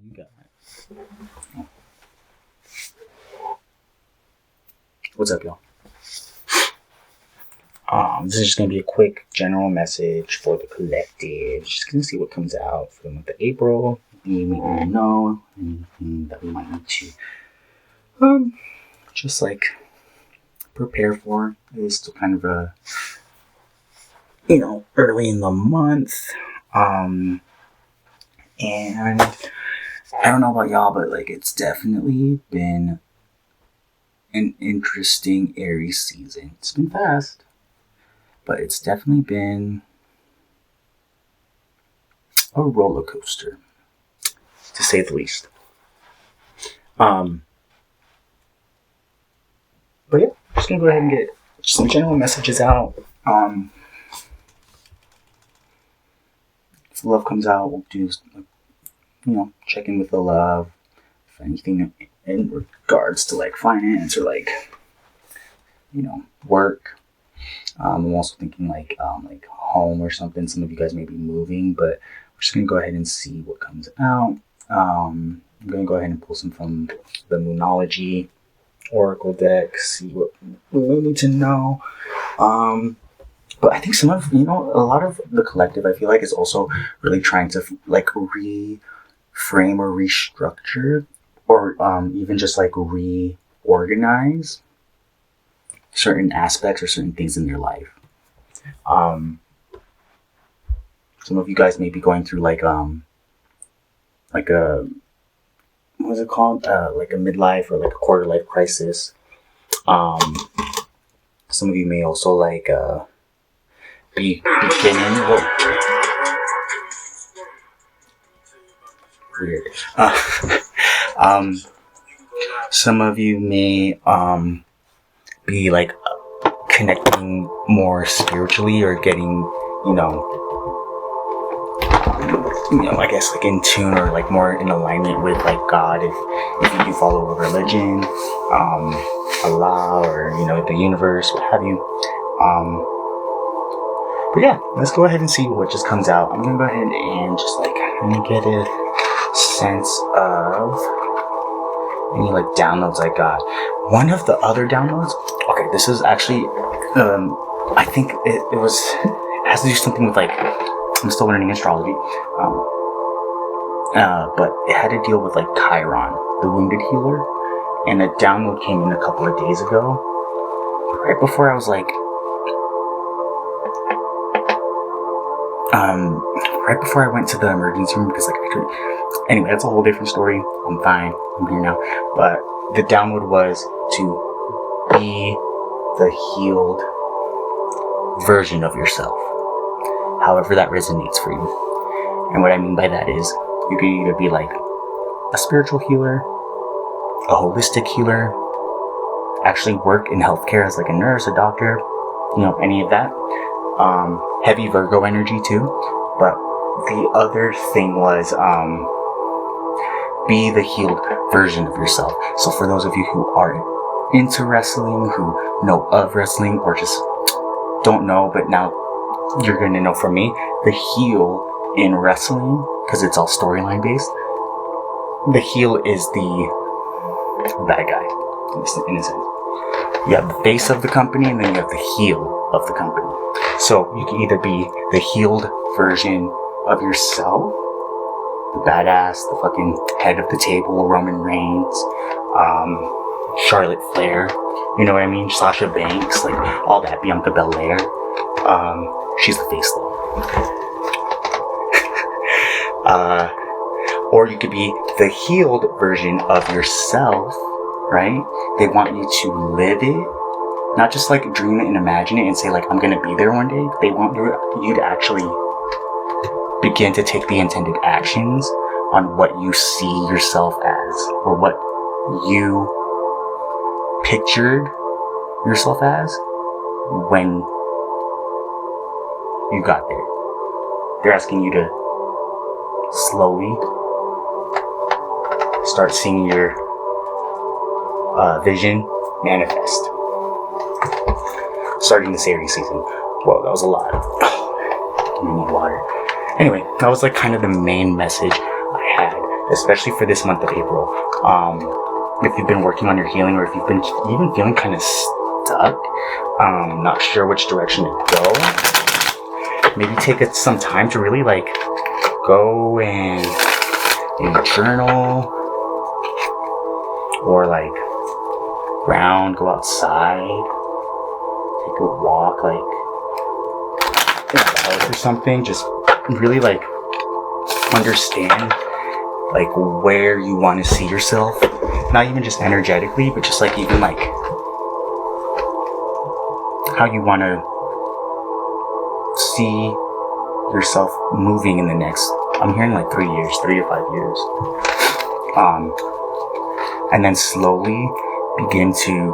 You got it. What's up, y'all? This is just gonna be a quick general message for the collective. Just gonna see what comes out for the month of April. You may know anything that we might need to just like prepare for. It is still kind of a early in the month. And I don't know about y'all, but like it's definitely been an interesting Aries season. It's been fast, but it's definitely been a roller coaster, to say the least. But yeah, just gonna go ahead and get some general messages out. If love comes out, we'll do check in with the love. If anything in regards to like finance or like work. I'm also thinking like home or something. Some of you guys may be moving, but we're just gonna go ahead and see what comes out. I'm gonna go ahead and pull some from the Moonology Oracle deck, see what we need to know. But I think some of a lot of the collective, I feel like, is also really trying to like reframe or restructure, or even just like reorganize certain aspects or certain things in their life. Some of you guys may be going through like a what is it called? Like a midlife or like a quarter life crisis. Some of you may also like be beginning. Whoa. Weird. Some of you may be like connecting more spiritually or getting I guess like in tune or like more in alignment with like God, if you do follow a religion, Allah, or the universe, what have you. But yeah, let's go ahead and see what just comes out. I'm gonna go ahead and just like get a sense of any like downloads I got. One of the other downloads, okay, this is actually I think it has to do something with like, I'm still learning astrology, but it had to deal with like Chiron, the wounded healer, and a download came in a couple of days ago, right before I was like, right before I went to the emergency room, because like anyway, that's a whole different story. I'm fine, I'm here now, but the download was to be the healed version of yourself, however that resonates for you. And what I mean by that is, you can either be like a spiritual healer, a holistic healer, actually work in healthcare as like a nurse, a doctor, any of that. Heavy Virgo energy too. But the other thing was be the healed version of yourself. So for those of you who are into wrestling, who know of wrestling, or just don't know, but now you're going to know from me, the heel in wrestling, because it's all storyline based, the heel is the bad guy, in a sense. You have the face of the company, and then you have the heel of the company. So you can either be the healed version of yourself, the badass, the fucking head of the table, Roman Reigns, Charlotte Flair, you know what I mean? Sasha Banks, like all that, Bianca Belair. She's the face though. Or you could be the healed version of yourself, right? They want you to live it, not just like dream it and imagine it and say like, I'm gonna be there one day. They want you to actually begin to take the intended actions on what you see yourself as, or what you pictured yourself as when you got there. They're asking you to slowly start seeing your vision manifest. Starting this Aries season. Whoa, that was a lot. Give me more water. Anyway, that was like kind of the main message I had. especially for this month of April. If you've been working on your healing, or if you've been even feeling kind of stuck, not sure which direction to go, maybe take some time to really like go and journal, or like ground, go outside, take a walk, like in a park or something. Just really like understand like where you want to see yourself, not even just energetically, but just like even like how you want to see yourself moving in the next, I'm hearing like 3 years, 3 to 5 years. And then slowly begin to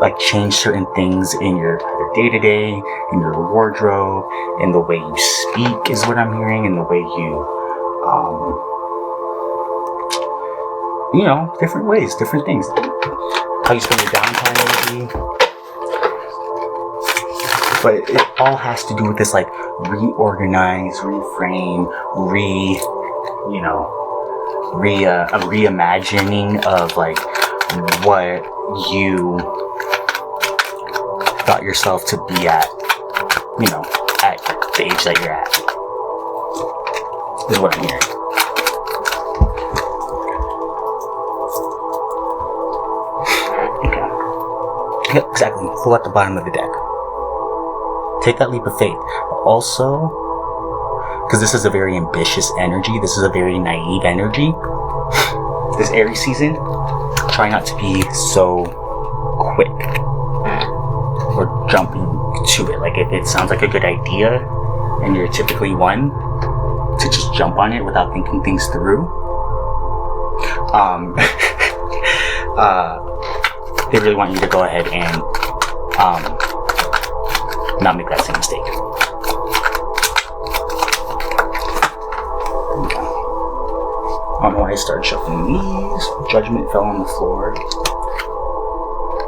like change certain things in your either day-to-day, in your wardrobe, in the way you speak is what I'm hearing, in the way you you know, different ways, different things, how you spend your downtime maybe. But it all has to do with this like reorganize, reframe, a reimagining of like what you thought yourself to be at, you know, at the age that you're at, is what I'm hearing. Okay. Yep, exactly. Full at the bottom of the deck. Take that leap of faith. But also, because this is a very ambitious energy, this is a very naive energy, this Aries season, try not to be so quick or jumping to it. Like if it sounds like a good idea and you're typically one to just jump on it without thinking things through, they really want you to go ahead and not make that same mistake. Okay. I don't know why I started shuffling these. Judgment fell on the floor.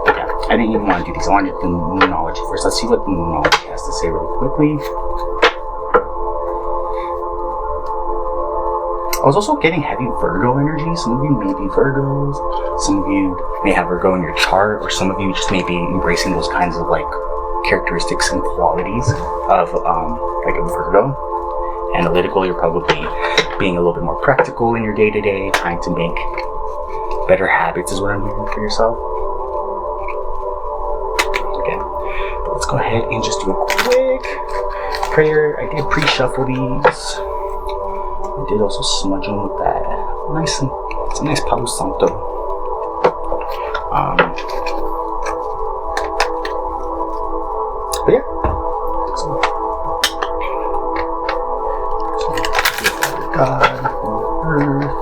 Okay, I didn't even want to do these. I wanted the Moonology first. Let's see what the Moonology has to say really quickly. I was also getting heavy Virgo energy. Some of you may be Virgos. Some of you may have Virgo in your chart, or some of you just may be embracing those kinds of like characteristics and qualities of like a Virgo. Analytical, you're probably being a little bit more practical in your day-to-day, trying to make better habits is what I'm hearing for yourself. Okay, but let's go ahead and just do a quick prayer. I did pre-shuffle these. I did also smudge them with that nice, it's a nice Palo Santo. But yeah, so God, Earth,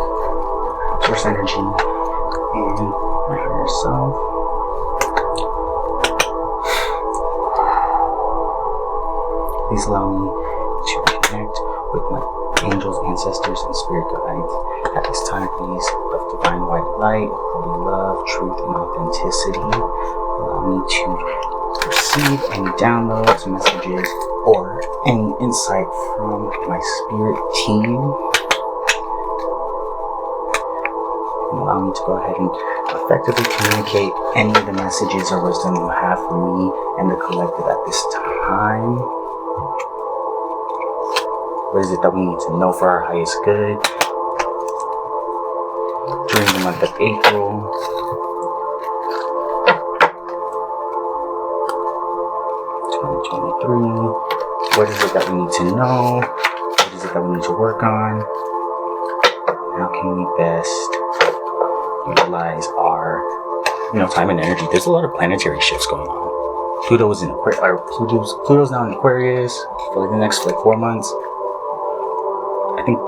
Source Energy, and my higher self. Please allow me to connect with my angels, ancestors, and spirit guides at this time, please, of divine white light, holy love, truth, and authenticity. Allow me to receive any downloads, messages, or any insight from my spirit team. And allow me to go ahead and effectively communicate any of the messages or wisdom you have for me and the collective at this time. What is it that we need to know for our highest good during the month of April? What is it that we need to know? What is it that we need to work on? How can we best utilize our, time and energy? There's a lot of planetary shifts going on. Pluto's in Pluto's now in Aquarius for like the next 4 months. I think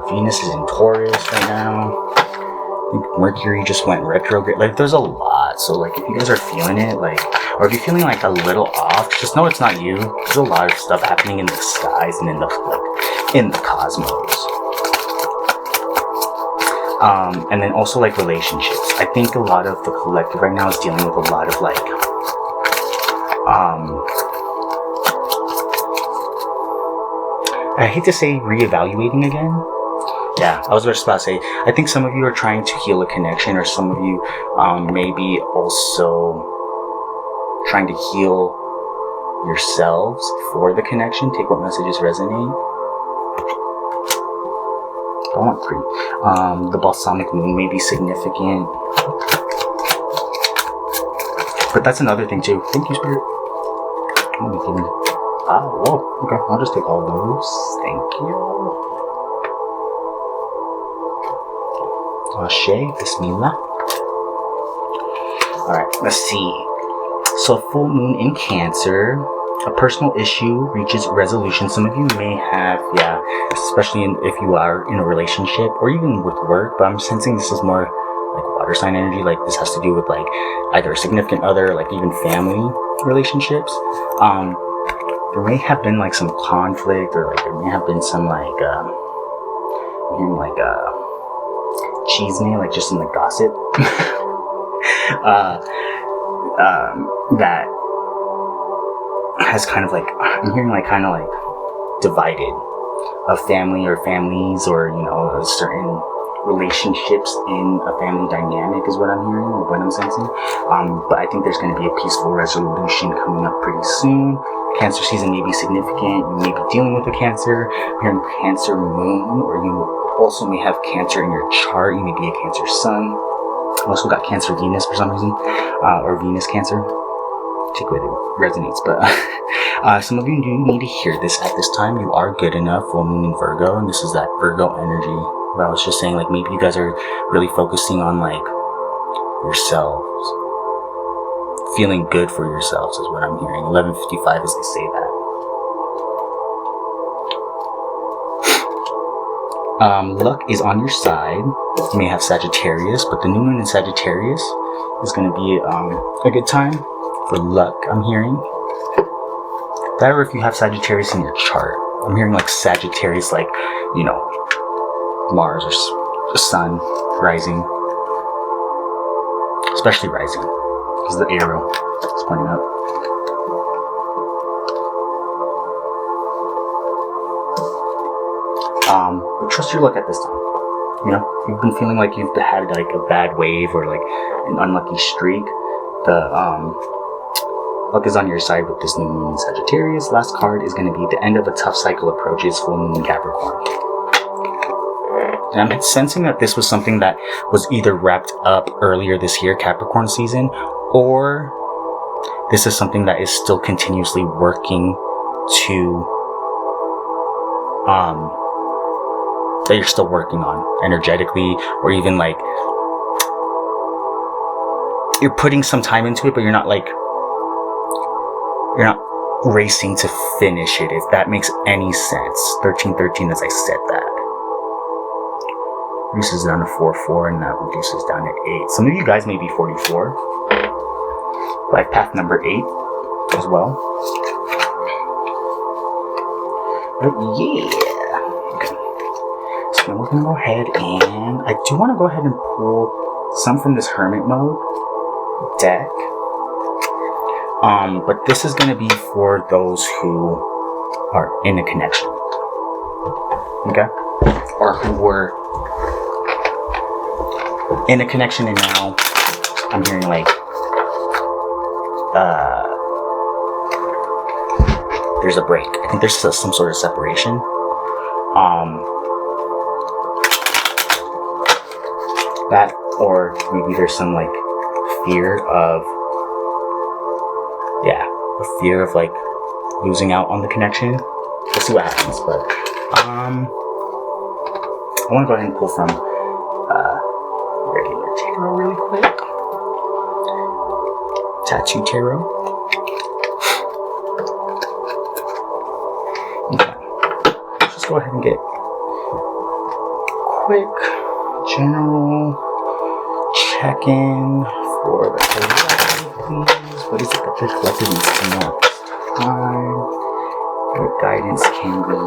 Venus is in Taurus right now. I think Mercury just went retrograde. Like, there's a lot. So, like, if you guys are feeling it, like, or if you're feeling like a little off, just know it's not you. There's a lot of stuff happening in the skies and in the cosmos. And then also like relationships. I think a lot of the collective right now is dealing with a lot of like I hate to say reevaluating again. Yeah, I was just about to say, I think some of you are trying to heal a connection, or some of you may be also trying to heal yourselves for the connection. Take what messages resonate. I want 3. The balsamic moon may be significant. But that's another thing too. Thank you, Spirit. Whoa. Okay, I'll just take all those. Thank you. Ashe, Bismillah. Alright, let's see. So, full moon in Cancer. A personal issue reaches resolution. Some of you may have, especially if you are in a relationship or even with work, but I'm sensing this is more like water sign energy. Like this has to do with like either a significant other, like even family relationships. There may have been like some conflict, or like there may have been some like cheesemae, like just in the gossip. That has kind of like, I'm hearing like kind of like divided a family or families, or you know, certain relationships in a family dynamic is what I'm hearing, or what I'm sensing. But I think there's going to be a peaceful resolution coming up pretty soon. Cancer season may be significant. You may be dealing with a Cancer. I'm hearing Cancer moon, or you also may have Cancer in your chart. You may be a Cancer sun. I also got Cancer Venus for some reason, or Venus Cancer. Take away that resonates, but some of you do need to hear this at this time. You are good enough. Full moon in Virgo, and this is that Virgo energy. But I was just saying, like, maybe you guys are really focusing on like yourselves, feeling good for yourselves is what I'm hearing. 11:55 as they say that. Luck is on your side. You may have Sagittarius, but the new moon in Sagittarius is going to be a good time for luck, I'm hearing. That, or if you have Sagittarius in your chart, I'm hearing like Sagittarius, like, you know, Mars or the Sun rising, especially rising, because the arrow is pointing up. But trust your luck at this time. You know, you've been feeling like you've had like a bad wave or like an unlucky streak. The luck is on your side with this new moon in Sagittarius. Last card is going to be the end of a tough cycle approaches, full moon in Capricorn. And I'm sensing that this was something that was either wrapped up earlier this year, Capricorn season, or this is something that is still continuously working to, that you're still working on energetically, or even like you're putting some time into it, but you're not racing to finish it, if that makes any sense. 1313 as I said that. Reduces down to 4-4, and that reduces down to 8. Some of you guys may be 44. Life path number 8 as well. But yeah. Okay. So then we're going to go ahead, and I do want to go ahead and pull some from this Hermit Mode deck. But this is going to be for those who are in a connection. Okay? Or who were in a connection and now I'm hearing like there's a break. I think there's some sort of separation. That, or maybe there's some like fear of like losing out on the connection. We'll see what happens, but I want to go ahead and pull from regular tarot really quick. Tattoo tarot. Okay. Let's just go ahead and get quick general check-in for the collective, please. What is it that the collective needs to know at this time? What guidance can we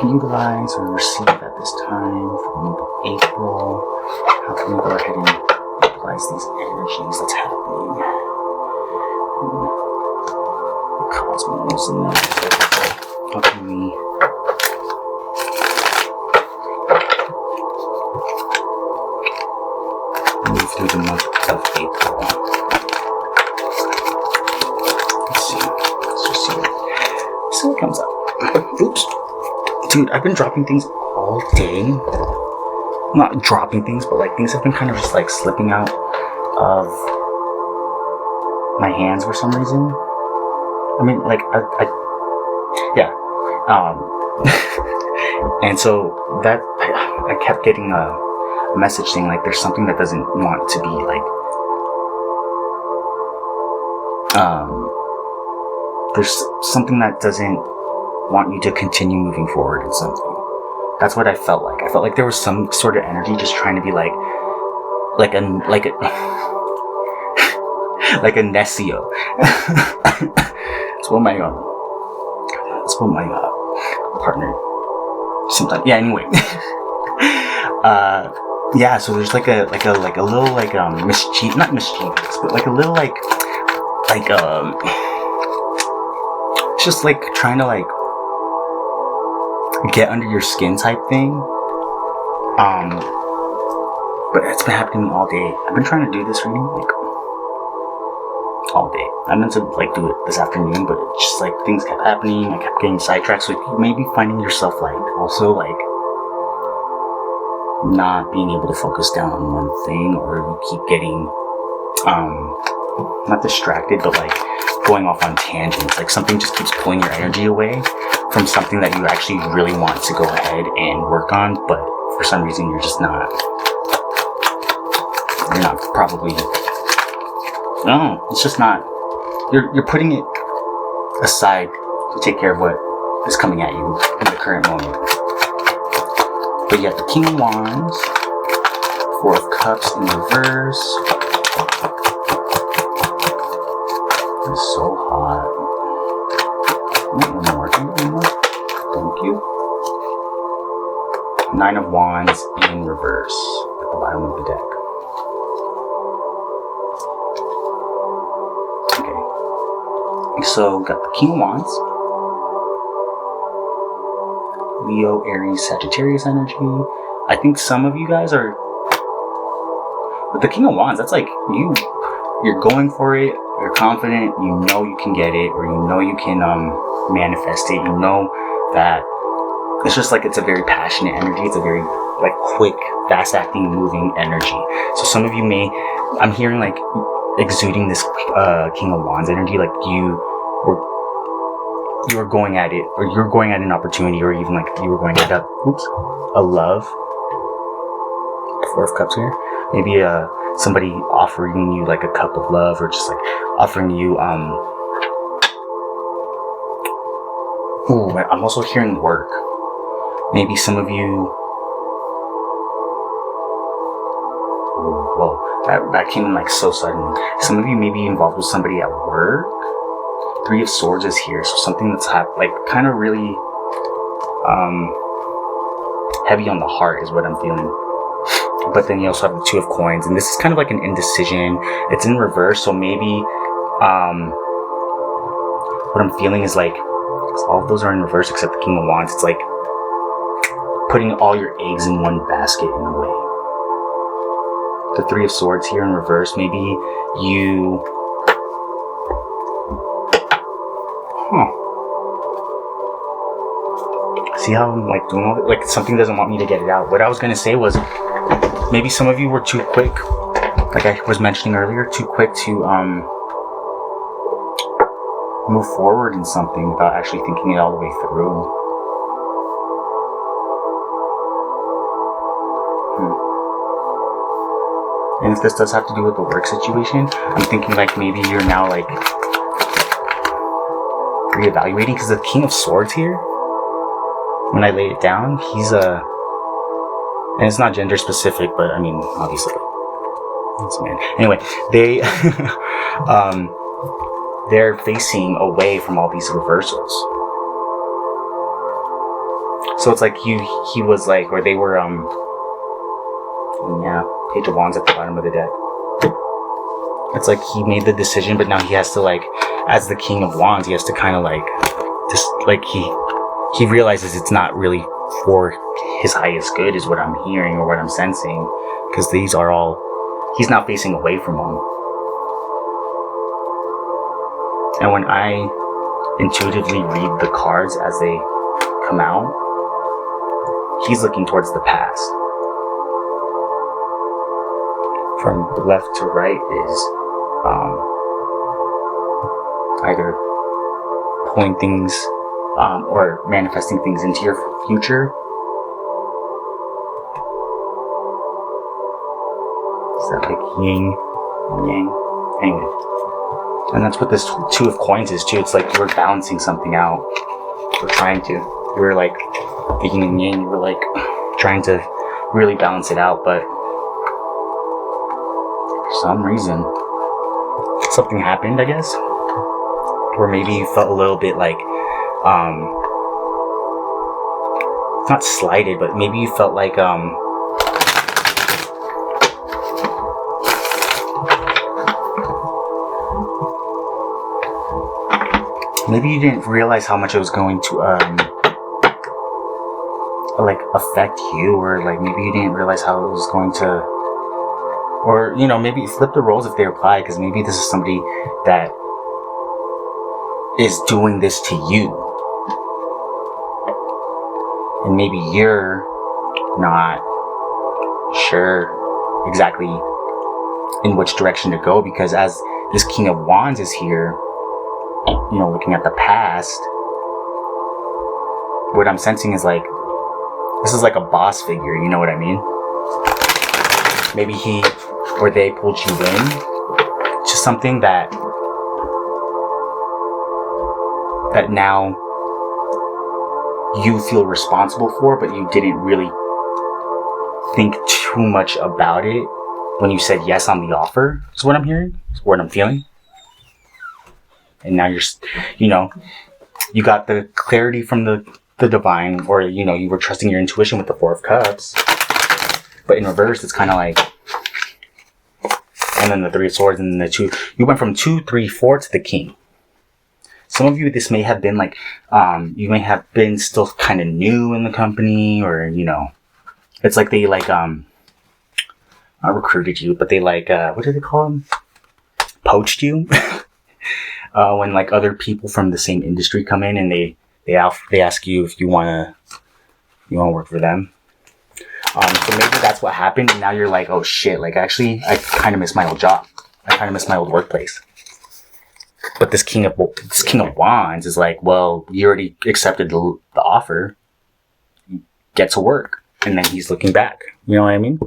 utilize or receive at this time for the month of April? How can we go ahead and utilize these energies that's happening? animals in there. So how can we move through the month of April? Let's see. Let's just see what comes up. Oops. Dude, I've been dropping things all day. Not dropping things, but like things have been kind of just like slipping out of my hands for some reason. I mean, like, yeah. And so that, I kept getting a message saying like there's something that doesn't want to be like, there's something that doesn't want you to continue moving forward in something. That's what I felt like. I felt like there was some sort of energy just trying to be like a like a Nessio. That's what my partner sometimes. Yeah. Anyway. Yeah. So there's like a little like mischief, not mischievous, but like a little like just like trying to like get under your skin type thing. But it's been happening all day. I've been trying to do this reading like all day. I meant to like do it this afternoon, but it's just like things kept happening. I kept getting sidetracked. So you may be finding yourself like also like not being able to focus down on one thing, or you keep getting not distracted, but like going off on tangents. Like something just keeps pulling your energy away from something that you actually really want to go ahead and work on, but for some reason you're not probably, no, it's just not, you're putting it aside to take care of what is coming at you in the current moment. But you have the King of Wands, Four of Cups in reverse. It's so hot. One more. Thank you. Nine of Wands in reverse at the bottom of the deck. Okay. So got the King of Wands, Leo, Aries, Sagittarius energy. I think some of you guys are with the King of Wands. That's like you're going for it. You're confident. You know you can get it, or you know you can manifest it. You know that it's just like it's a very passionate energy. It's a very like quick, fast-acting, moving energy. So some of you I'm hearing like exuding this King of Wands energy, like you were going at it, or you're going at an opportunity, or even like you were going at a love. Four of Cups here. Maybe somebody offering you like a cup of love, or just like offering you I'm also hearing work. Maybe some of you, whoa, that came in like so suddenly. Some of you may be involved with somebody at work. Three of Swords is here, so something that's like kind of really heavy on the heart is what I'm feeling. But then you also have the Two of Coins, and this is kind of like an indecision. It's in reverse, so maybe what I'm feeling is like all of those are in reverse except the King of Wands. It's like putting all your eggs in one basket in a way. The Three of Swords here in reverse. Maybe you see how I'm like doing all that? Like something doesn't want me to get it out. What I was gonna say was maybe some of you were too quick, like I was mentioning earlier, too quick to move forward in something without actually thinking it all the way through. And if this does have to do with the work situation, I'm thinking like maybe you're now like reevaluating, because the King of Swords here, when I lay it down, he's and it's not gender specific, but I mean, obviously, it's a man. Anyway, they're facing away from all these reversals. So it's like he was like, or they were, yeah, Page of Wands at the bottom of the deck. It's like he made the decision, but now he has to like as the King of Wands, he has to kind of like, just like he realizes it's not really for his highest good, is what I'm hearing or what I'm sensing, because these are all, he's not facing away from them. And when I intuitively read the cards as they come out, he's looking towards the past. From left to right is either pulling things or manifesting things into your future. Is that like yin and yang? Anyway. And that's what this Two of Coins is too. It's like you were balancing something out. Or trying to. You were like the yin and yang, you were like trying to really balance it out, but for some reason something happened, I guess. Or maybe you felt a little bit like not slighted, but maybe you felt like maybe you didn't realize how much it was going to like affect you, or like maybe you didn't realize how it was going to, or you know, maybe flip the roles if they apply, because maybe this is somebody that is doing this to you, and maybe you're not sure exactly in which direction to go, because as this King of Wands is here, you know, looking at the past, what I'm sensing is like, this is like a boss figure, you know what I mean? Maybe he or they pulled you in to something that now you feel responsible for, but you didn't really think too much about it when you said yes on the offer, is what I'm hearing, is what I'm feeling. And now you're, you know, you got the clarity from the divine, or, you know, you were trusting your intuition with the Four of Cups. But in reverse, it's kind of like, and then the Three of Swords, and then the two, you went from 2, 3, 4 to the King. Some of you, this may have been like, you may have been still kind of new in the company, or, you know, it's like they like, not recruited you, but they like, what do they call them? Poached you. When like other people from the same industry come in and they ask you if you wanna work for them. So maybe that's what happened, and now you're like, oh shit, like actually I kind of miss my old job. I kind of miss my old workplace. But this King of Wands is like, well, you already accepted the offer. Get to work. And then he's looking back. You know what I mean?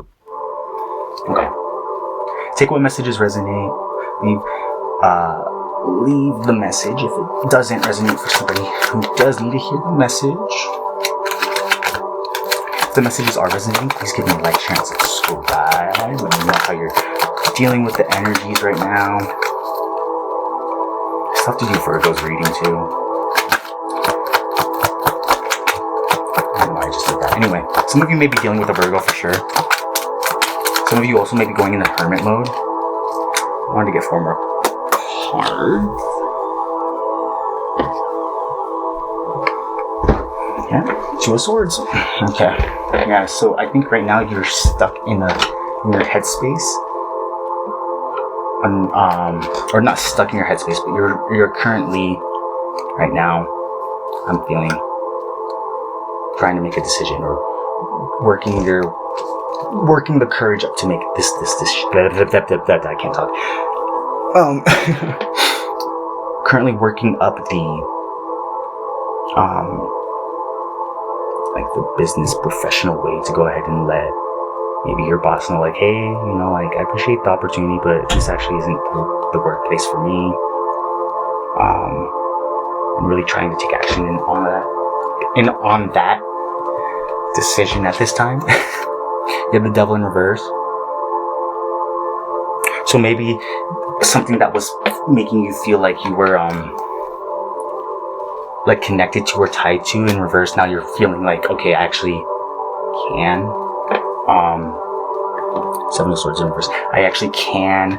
Okay. Take what messages resonate. Leave the message if it doesn't resonate for somebody who does need to hear the message. If the messages are resonating, please give me a like, share, and subscribe. Let me know how you're dealing with the energies right now. Stuff to do Virgo's reading too. I don't know why I just did that. Anyway, some of you may be dealing with a Virgo for sure. Some of you also may be going into hermit mode. I wanted to get 4 more cards. Yeah, 2 of Swords. Okay. Yeah, so I think right now you're stuck in your headspace. Or not stuck in your headspace, but you're currently right now, I'm feeling, trying to make a decision, or working the courage up to make this I can't talk. Currently working up the like the business professional way to go ahead and let maybe your boss know, like, hey, you know, like, I appreciate the opportunity, but this actually isn't the workplace for me. I'm really trying to take action on that decision at this time. You have the Devil in reverse. So maybe something that was making you feel like you were like connected to or tied to, in reverse, now you're feeling like, okay, I actually can. 7 of Swords in reverse. I actually can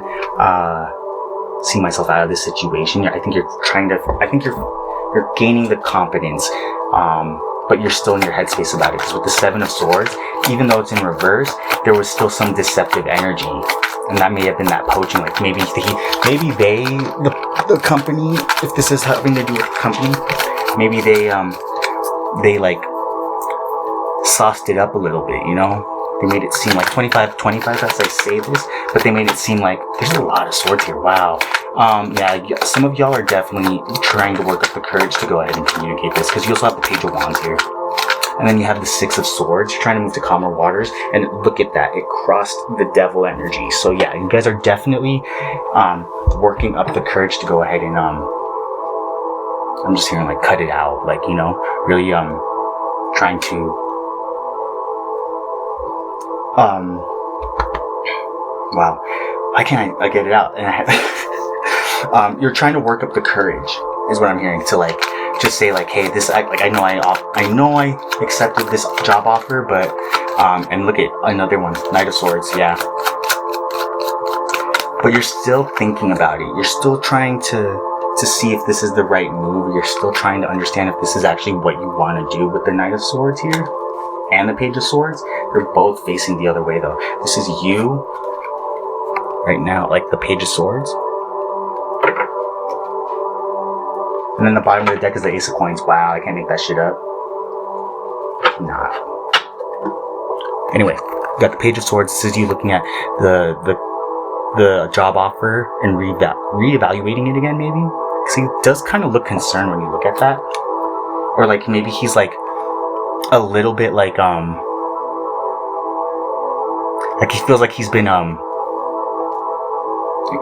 see myself out of this situation. I think you're gaining the confidence, but you're still in your headspace about it. Because with the Seven of Swords, even though it's in reverse, there was still some deceptive energy. And that may have been that poaching. Like maybe the company, if this is having to do with the company, maybe they like sauced it up a little bit, you know? They made it seem like 25 as I say this, but they made it seem like there's a lot of swords here. Wow. Yeah, some of y'all are definitely trying to work up the courage to go ahead and communicate this, because you also have the Page of Wands here. And then you have the Six of Swords. You're trying to move to calmer waters, and look at that. It crossed the Devil energy. So yeah, you guys are definitely working up the courage to go ahead and I'm just hearing like cut it out, like, you know, really trying to wow, why can't I get it out? And you're trying to work up the courage, is what I'm hearing, to like just say like, hey, this, I know I accepted this job offer, but and look at another one, Knight of Swords, yeah. But you're still thinking about it. You're still trying to see if this is the right move. You're still trying to understand if this is actually what you want to do with the Knight of Swords here and the Page of Swords. They're both facing the other way though. This is you right now, like the Page of Swords. And then the bottom of the deck is the Ace of Coins. Wow, I can't make that shit up. Nah. Anyway, you got the Page of Swords. This is you looking at the job offer and reevaluating it again, maybe. See, it does kind of look concerned when you look at that. Or like maybe he's like a little bit like he feels like he's been like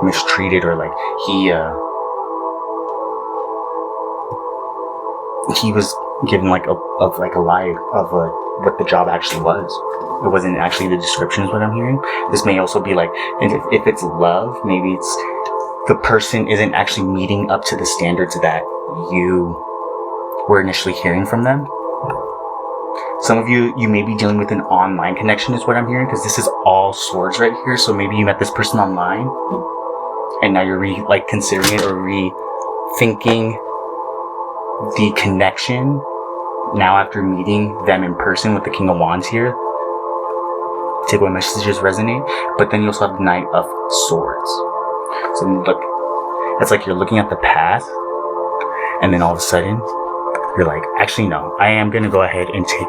mistreated, or like he was given like a lie of what the job actually was. It wasn't actually the description, is what I'm hearing. This may also be like, if it's love, maybe it's the person isn't actually meeting up to the standards that you were initially hearing from them. Some of you may be dealing with an online connection, is what I'm hearing, because this is all swords right here. So maybe you met this person online, and now you're considering it or rethinking the connection now after meeting them in person with the King of Wands here. Take what messages resonate. But then you also have the Knight of Swords. So look, it's like you're looking at the path, and then all of a sudden you're like, actually no, I am gonna go ahead and take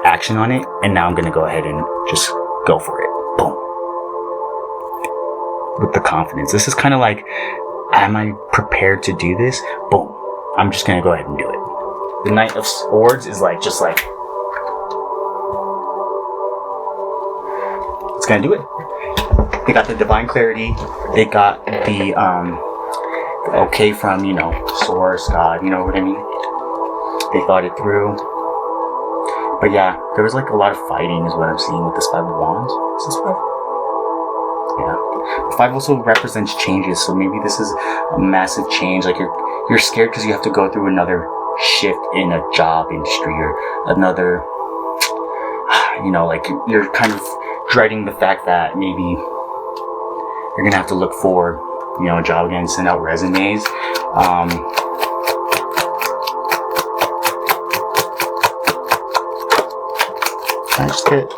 action on it, and now I'm gonna go ahead and just go for it. Boom. With the confidence. This is kind of like, am I prepared to do this? Boom. I'm just gonna go ahead and do it. The Knight of Swords is like, just like, it's gonna do it. They got the divine clarity. They got the okay from, you know, source, God, you know what I mean? They thought it through. But yeah, there was like a lot of fighting is what I'm seeing with this Five of Wands. Is this five? Yeah. Five also represents changes, so maybe this is a massive change. Like you're scared because you have to go through another shift in a job industry, or another, you know, like you're kind of dreading the fact that maybe you're gonna have to look for, you know, a job again, send out resumes. Can I just get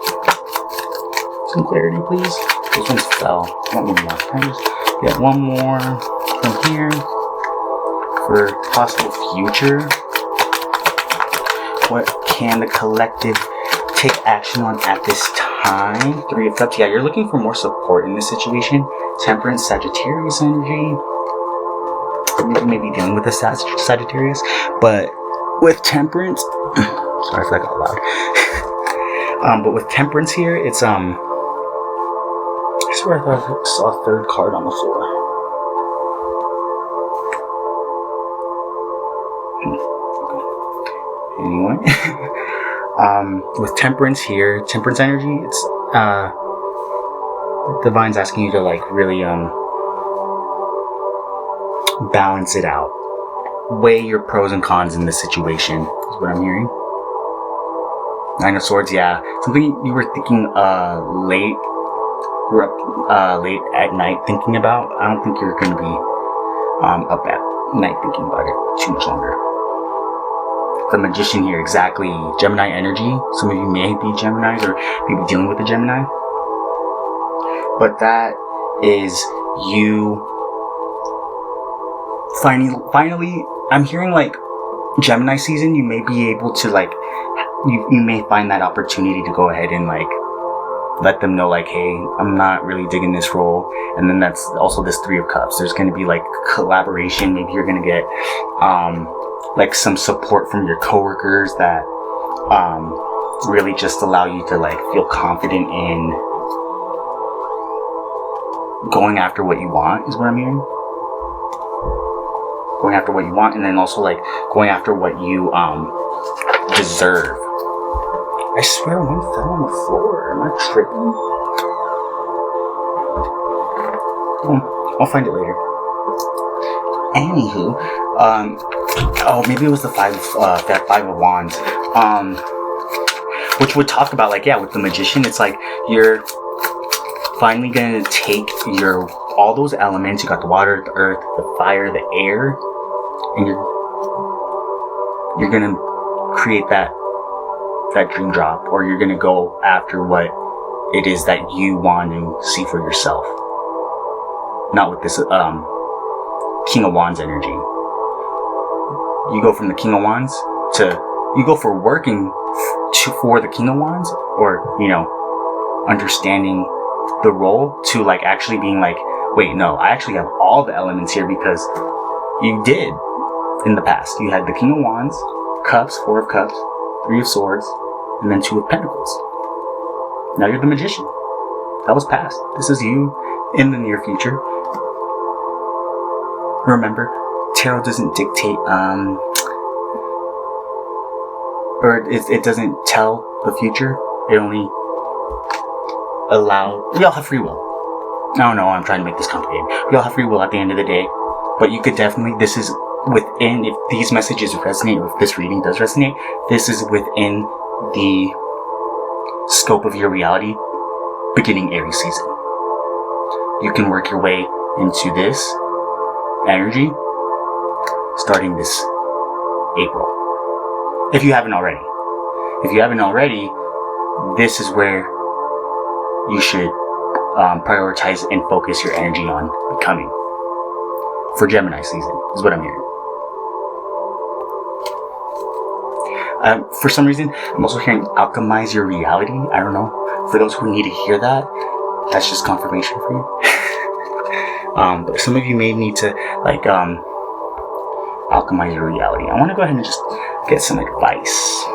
some clarity, please? This one's fell. I want one more. Can I just get one more from here for possible future? What can the collective take action on at this time? Three of Cups. Yeah, you're looking for more support in this situation. Temperance, Sagittarius energy. You may be dealing with a Sagittarius, but with Temperance, sorry if that got loud. But with Temperance here, it's I swear I thought I saw a third card on the floor. Anyway, with Temperance here, Temperance energy, it's Divine's asking you to like really balance it out, weigh your pros and cons in this situation, is what I'm hearing. Nine of Swords, yeah, something you were thinking late at night thinking about. I don't think you're going to be up at night thinking about it too much longer. The Magician here, exactly. Gemini energy. Some of you may be Geminis or maybe dealing with a Gemini. But that is you finally, I'm hearing like Gemini season, you may be able to like, you may find that opportunity to go ahead and like let them know like, hey, I'm not really digging this role. And then that's also this Three of Cups. There's going to be like collaboration. Maybe you're going to get like some support from your coworkers that really just allow you to like feel confident in going after what you want, is what I'm hearing. Going after what you want, and then also like going after what you deserve. I swear one fell on the floor. Am I tripping? I'll find it later. Anywho, oh, maybe it was the five of Wands. Which would talk about like, yeah, with the Magician, it's like you're finally gonna take all those elements. You got the water, the earth, the fire, the air, and you're gonna create that dream drop, or you're gonna go after what it is that you want to see for yourself. Not with this King of Wands energy. You go from the King of Wands to you go for working for the King of Wands, or understanding the role, to like actually being like, wait, no, I actually have all the elements here, because you did in the past. You had the King of Wands, Cups, Four of Cups, Three of Swords, and then Two of Pentacles. Now you're the Magician. That was past. This is you in the near future. Remember, tarot doesn't dictate, or it doesn't tell the future. It only we all have free will. No, I'm trying to make this complicated. We all have free will at the end of the day. But you could definitely, this is within, if these messages resonate, or if this reading does resonate, this is within the scope of your reality beginning Aries season. You can work your way into this energy starting this April. If you haven't already. If you haven't already, this is where you should prioritize and focus your energy on becoming for Gemini season, is what I'm hearing. For some reason, I'm also hearing alchemize your reality. I don't know. For those who need to hear that, that's just confirmation for you. But some of you may need to like alchemize your reality. I want to go ahead and just get some advice.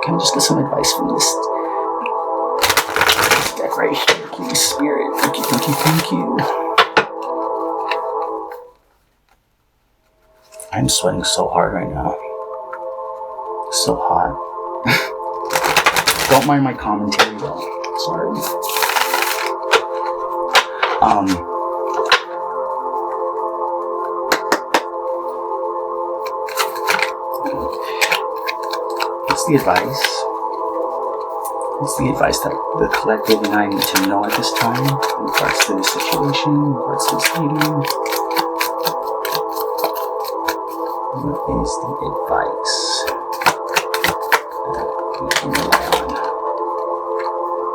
Can I just get some advice from this deck right here, please, Spirit? Thank you, thank you, thank you. I'm sweating so hard right now. So hot. Don't mind my commentary though. Sorry. What's the advice? What's the advice that the collective and I need to know at this time in regards to this situation, in regards to this meeting? What is the advice that we can rely on?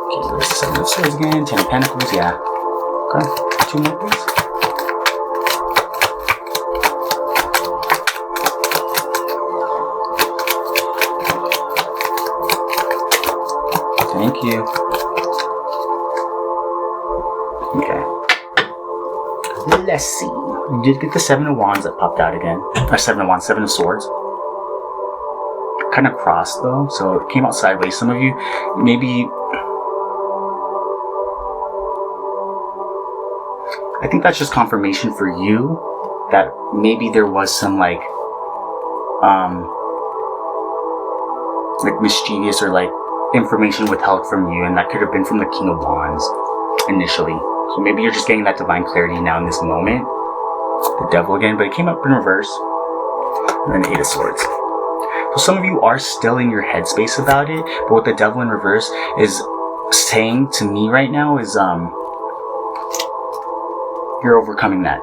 Okay, there's the Seven of Swords again, Ten of Pentacles, yeah. Okay, two more please. Thank you. Okay. Let's see. We did get the Seven of Wands that popped out again. Or Seven of Wands, Seven of Swords. Kind of crossed though, so it came out sideways. Some of you, maybe... I think that's just confirmation for you that maybe there was some like mischievous or like information withheld from you, and that could have been from the King of Wands initially. So maybe you're just getting that divine clarity now in this moment. The Devil again, but it came up in reverse. And then Eight of Swords. So some of you are still in your headspace about it, but what the devil in reverse is saying to me right now is you're overcoming that.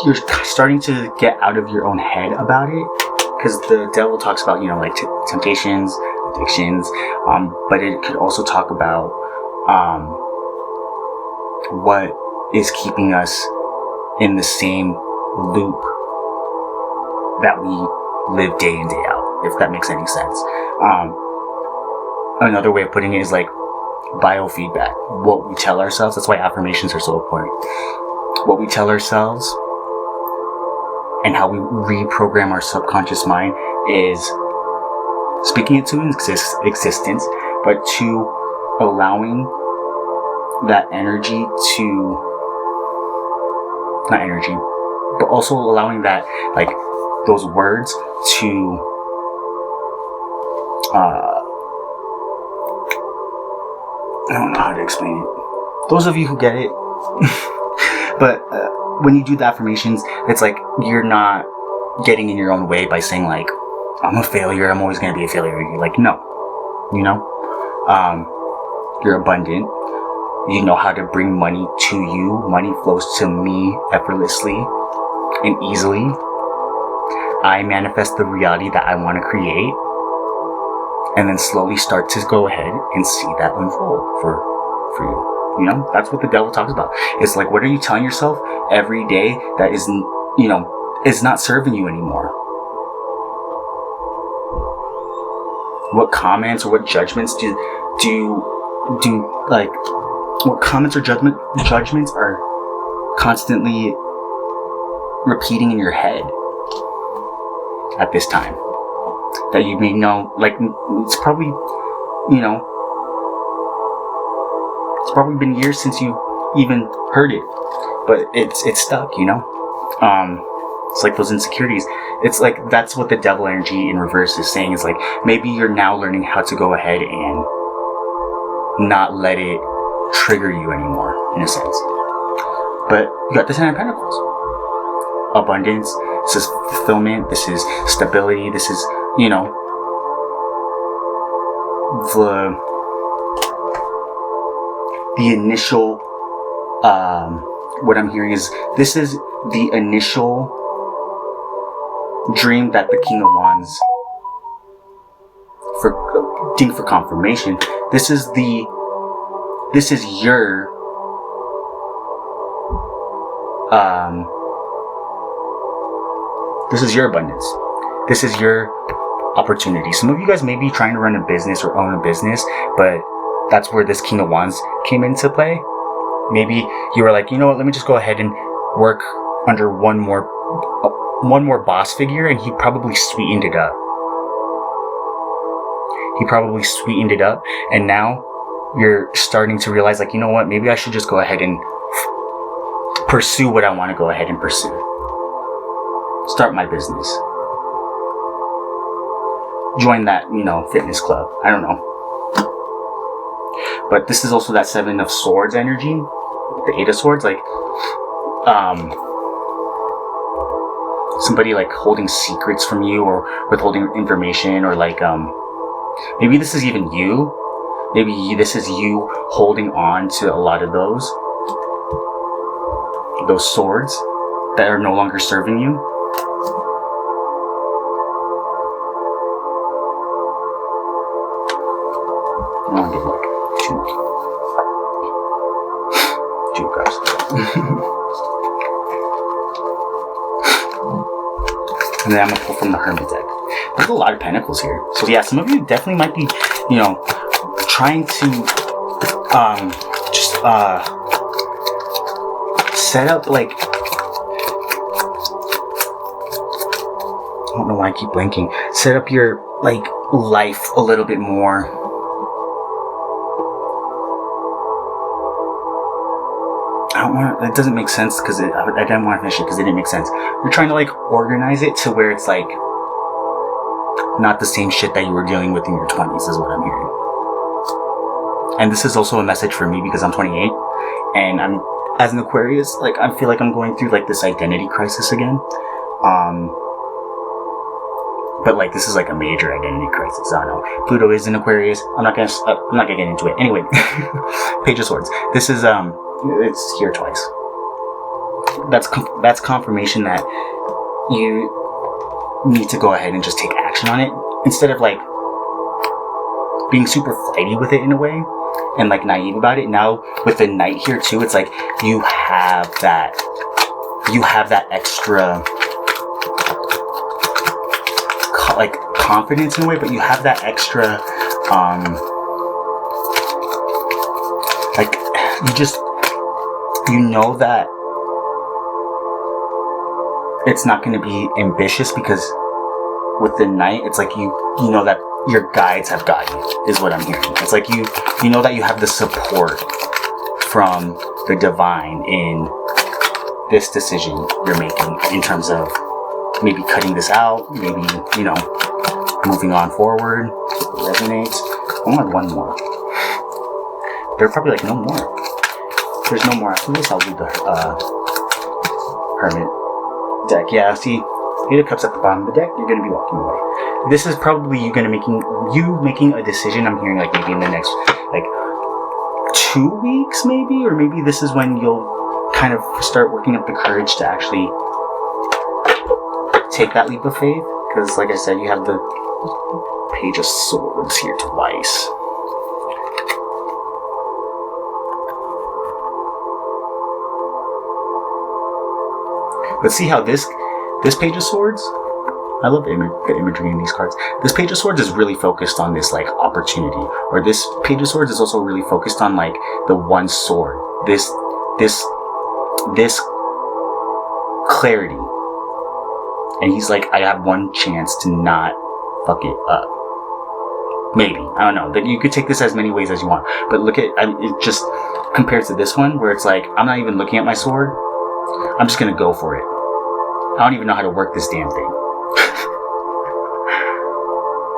You're starting to get out of your own head about it, because the devil talks about, you know, like temptations, addictions, but it could also talk about what is keeping us in the same loop that we live day in, day out, if that makes any sense. Another way of putting it is like biofeedback. What we tell ourselves, that's why affirmations are so important. What we tell ourselves and how we reprogram our subconscious mind is speaking it to existence, but to allowing that energy to, not energy, but also allowing that, like, those words to I don't know how to explain it. Those of you who get it, but when you do the affirmations, it's like you're not getting in your own way by saying like, I'm a failure, I'm always going to be a failure. You're like, no, you know, you're abundant. You know how to bring money to you. Money flows to me effortlessly and easily. I manifest the reality that I want to create, and then slowly start to go ahead and see that unfold for you. You know, that's what the devil talks about. It's like, what are you telling yourself every day that is, you know, is not serving you anymore? What comments or what judgments do like, what comments or judgments are constantly repeating in your head at this time that you may know, like, it's probably, you know, it's probably been years since you even heard it, but it's stuck, you know. It's like those insecurities. It's like, that's what the devil energy in reverse is saying. Is like, maybe you're now learning how to go ahead and not let it trigger you anymore, in a sense. But you got the Ten of Pentacles. Abundance. This is fulfillment. This is stability. This is, you know, the initial, what I'm hearing is, this is the initial dream that the King of Wands for confirmation. This is your this is your abundance. This is your opportunity. Some of you guys may be trying to run a business or own a business, but that's where this King of Wands came into play. Maybe you were like, you know what, let me just go ahead and work under one more boss figure, and he probably sweetened it up. And now you're starting to realize, like, you know what, maybe I should just go ahead and pursue what I want to go ahead and pursue. Start my business. Join that, you know, fitness club. I don't know. But this is also that Seven of Swords energy. The Eight of Swords, like, somebody like holding secrets from you, or withholding information, or like, maybe this is even you. Maybe this is you holding on to a lot of those swords that are no longer serving you. I want to get like two cards. And then I'm gonna pull from the Hermit deck. There's a lot of pentacles here. So yeah, some of you definitely might be, you know, trying to just set up, like, I don't know why I keep blinking. Set up your, like, life a little bit more. I don't want. It doesn't make sense because I didn't want to finish it because it didn't make sense. You're trying to, like, organize it to where it's like not the same shit that you were dealing with in your 20s, is what I'm hearing. And this is also a message for me because I'm 28, and I'm, as an Aquarius, like, I feel like I'm going through like this identity crisis again. But like this is like a major identity crisis. I don't know. Pluto is in Aquarius. I'm not gonna get into it. Anyway, Page of Swords. This is it's here twice. That's confirmation that you need to go ahead and just take action on it instead of like being super flighty with it in a way and like naive about it. Now with the Knight here too, it's like you have that extra like confidence in a way, but you have that extra like you know that it's not going to be ambitious, because with the Knight, it's like you know that your guides have got you, is what I'm hearing. It's like you know that you have the support from the divine in this decision you're making, in terms of maybe cutting this out, maybe, you know, moving on forward. It resonates. I want one more. They're probably like, no more. There's no more after this. I'll do the Hermit deck. Yeah, see, Eight of Cups at the bottom of the deck. You're going to be walking away. This is probably you making a decision. I'm hearing like maybe in the next like 2 weeks, maybe, or maybe this is when you'll kind of start working up the courage to actually take that leap of faith. Because, like I said, you have the Page of Swords here twice. But see how this Page of Swords, I love the imagery in these cards. This Page of Swords is really focused on this like opportunity, or this Page of Swords is also really focused on like the one sword. This clarity. And he's like, I have one chance to not fuck it up. Maybe, I don't know. That you could take this as many ways as you want. But look at it, just compared to this one, where it's like, I'm not even looking at my sword. I'm just gonna go for it. I don't even know how to work this damn thing.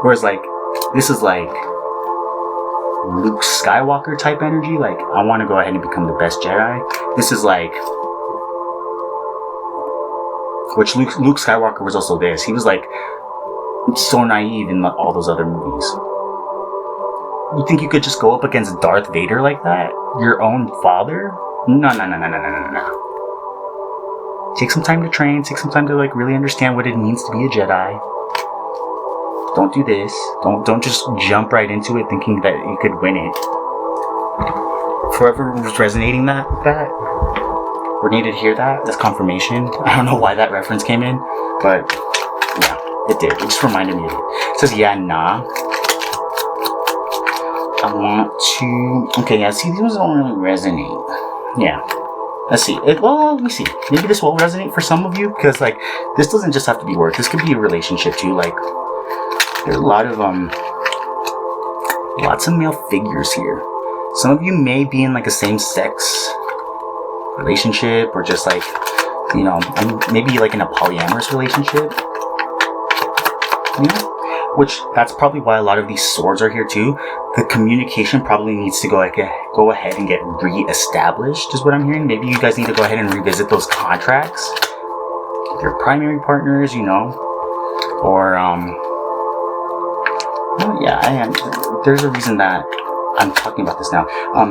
Whereas like, this is like Luke Skywalker type energy. Like, I want to go ahead and become the best Jedi. This is like, which Luke Skywalker was also this. He was like so naive in all those other movies. You think you could just go up against Darth Vader like that? Your own father? No. Take some time to train. Take some time to like really understand what it means to be a Jedi. Don't do this. Don't just jump right into it thinking that you could win it. For whoever was resonating that or needed to hear that, that's confirmation. I don't know why that reference came in, but yeah, it did. It just reminded me of it. It says, yeah, nah. I want to... Okay, yeah, see, these don't really resonate. Yeah. Let's see. Well, let me see. Maybe this will resonate for some of you, because, like, this doesn't just have to be work. This could be a relationship, too. Like, there's a lot of, lots of male figures here. Some of you may be in, like, a same-sex relationship, or just, like, you know, maybe, like, in a polyamorous relationship. Yeah. Which, that's probably why a lot of these swords are here, too. The communication probably needs to go ahead and get re-established, is what I'm hearing. Maybe you guys need to go ahead and revisit those contracts. Your primary partners, you know. Or, well, yeah, I am. There's a reason that I'm talking about this now.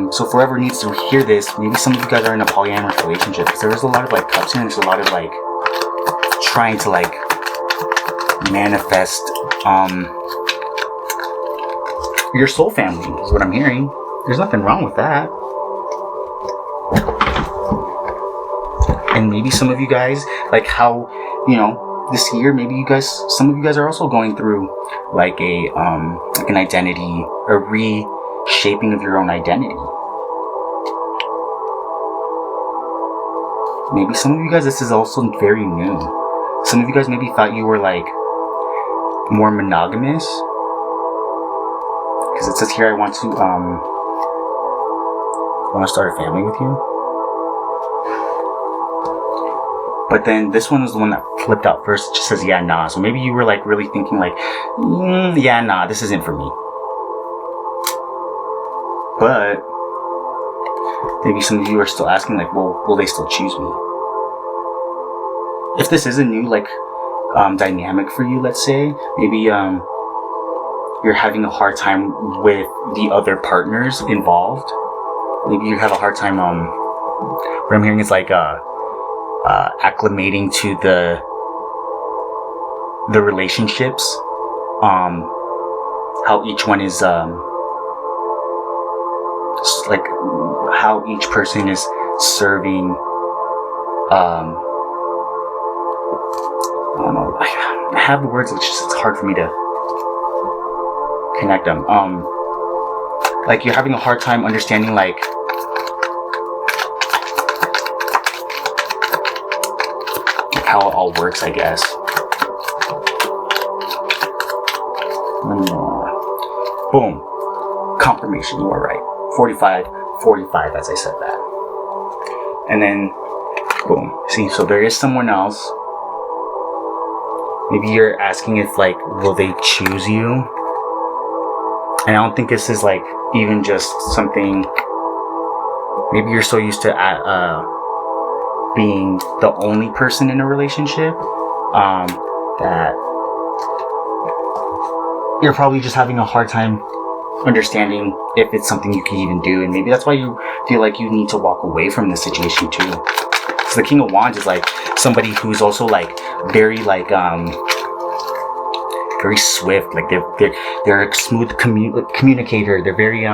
So for whoever needs to hear this, maybe some of you guys are in a polyamorous relationship. Because there's a lot of, like, cups here, and there's a lot of, like, trying to, like, manifest, your soul family, is what I'm hearing. There's nothing wrong with that. And maybe some of you guys, like how, you know, this year, maybe some of you guys are also going through like an identity, a reshaping of your own identity. Maybe some of you guys, this is also very new. Some of you guys maybe thought you were like more monogamous. Because it says here, I want to start a family with you. But then this one is the one that flipped out first. It just says, yeah, nah. So maybe you were like really thinking like, yeah, nah, this isn't for me. But maybe some of you are still asking like, well, will they still choose me? If this is a new like dynamic for you. Let's say maybe you're having a hard time with the other partners involved. Maybe you have a hard time. What I'm hearing is like acclimating to the relationships. How each one is like how each person is serving. I don't know. I have the words. It's hard for me to connect them. Like you're having a hard time understanding like how it all works, I guess. One more. Boom. Confirmation. You are right. 45 as I said that. And then, boom. See, so there is someone else. Maybe you're asking if, like, will they choose you? And I don't think this is, like, even just something... Maybe you're so used to being the only person in a relationship that you're probably just having a hard time understanding if it's something you can even do, and maybe that's why you feel like you need to walk away from the situation too. Because the King of Wands is like somebody who's also like very like very swift, like they're a smooth communicator. They're very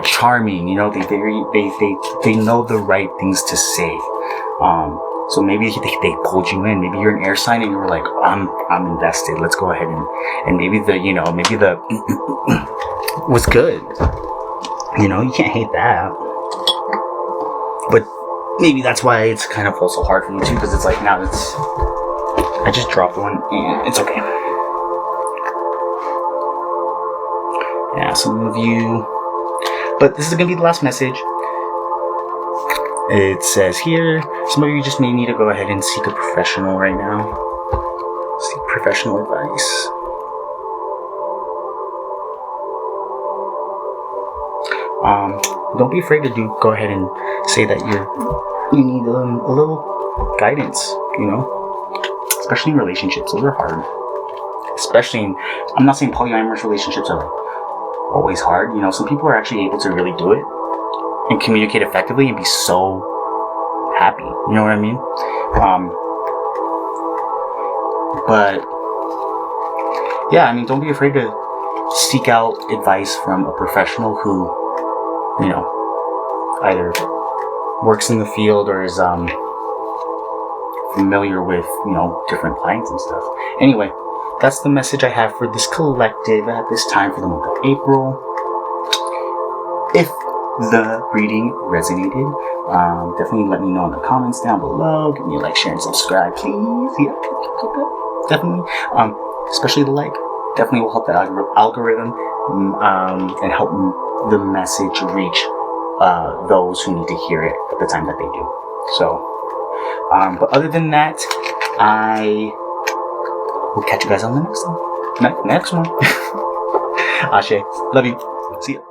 charming, you know. They know the right things to say. So maybe they pulled you in. Maybe you're an air sign and you were like, I'm invested. Let's go ahead and maybe the was good. You know, you can't hate that. But maybe that's why it's kind of also hard for you too, because it's like now I just dropped one and it's okay. Yeah, some of you. But this is gonna be the last message. It says here, some of you just may need to go ahead and seek a professional right now. Seek professional advice. Don't be afraid to go ahead and say that you need a little guidance, you know? Especially in relationships, those are hard. Especially I'm not saying polyamorous relationships are always hard, you know, some people are actually able to really do it and communicate effectively and be so happy, you know what I mean? But yeah, I mean, don't be afraid to seek out advice from a professional who, you know, either works in the field or is familiar with, you know, different clients and stuff. Anyway, that's the message I have for this collective at this time for the month of April. If the reading resonated, definitely let me know in the comments down below. Give me a like, share, and subscribe, please. Yeah, definitely. Especially the like. Definitely will help the algorithm and help the message reach those who need to hear it at the time that they do. So, but other than that, I will catch you guys on the next one. Next one. Ashe. Love you. See ya.